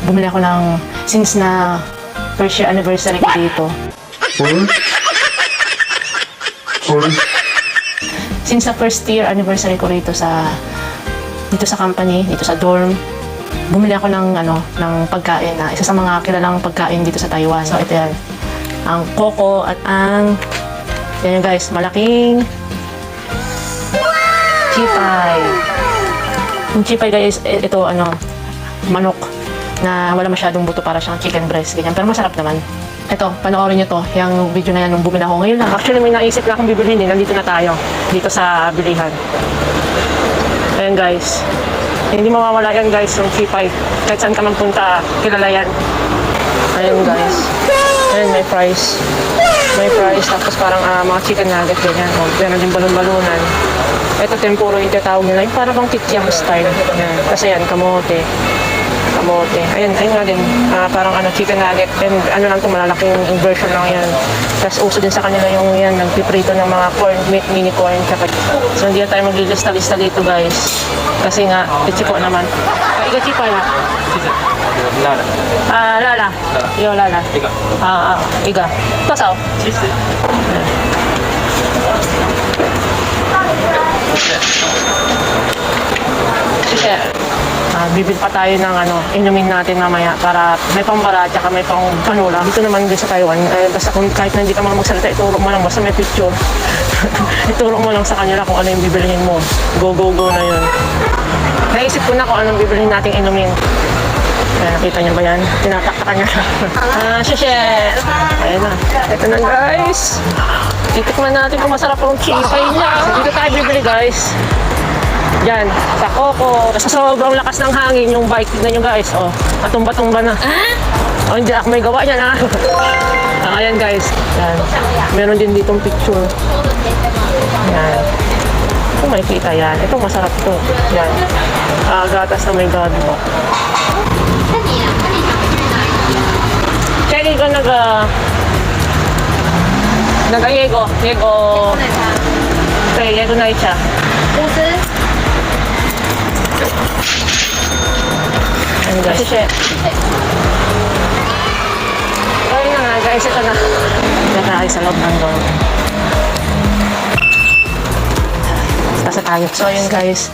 bumili ako ng, since na first year anniversary ko dito. Since sa first year anniversary ko dito sa company, dito sa dorm, bumili ako ng pagkain na isa sa mga kilalang pagkain dito sa Taiwan. So ito yan, ang coco at ang yan yung guys, malaking chipay. Yung chipay guys, ito manok na wala masyadong buto, para siyang chicken breast, ganyan. Pero masarap naman. Ito, panoorin nyo to, yung video na yan nung bumili ako ngayon lang. Actually, may naisip na akong bibilhin din. Nandito na tayo, dito sa bilihan. Ayan guys. Hindi mawawala yan guys, yung chipay. Kahit saan ka magpunta, kilala yan. Ayan guys. Ayan, may fries. May fries, tapos parang mga chicken nugget, ganyan. O, meron din balon-balunan. Ito, tempuro yung tinatawag nila. Yung parang kikiam style. Ayan. Kasi yan, kamote. Ayan nga din, parang chicken nugget, and lang itong malalaking version lang yan. Tapos uso din sa kanila yung yan, nagpiprito ng mga corn, mini corn. So hindi na tayo maglilista-lista dito guys. Kasi nga, ichiko naman. Iga chipa na? Lala. Yo, lala. Iga. Tasaw? Sisya. Bibili pa tayo ng inumin natin mamaya para may pambara at may pang panula. Dito naman din sa Taiwan, basta kung kahit na hindi ka mga magsalita, ituro mo lang, basta may picture. Ituro mo lang sa kanila kung ano yung bibilihin mo. Go na yun. Naisip ko na kung anong bibilihin nating inumin. Nakita niyo ba yan? Tinataktakan niya. Sheshe! Ayan na. Ito na guys. Titikman natin kung masarap ang chipay niya. Dito tayo bibili guys. Yan, sa coco. Sa sobrang lakas ng hangin, yung bike, tignan nyo guys. Matumba-tumba na. Hindi ako may gawa yan ayan guys. Yan. Meron din ditong picture. Yan. Kung makikita yan. Ito masarap to. Yan. Gatas na may gadbo. Kaya ko nag-yego. Okay, yego na siya. Ayan guys. Ayun na nga guys, ito na. Nakahay sa loob ng dorm. Basta tayo. So ayun guys.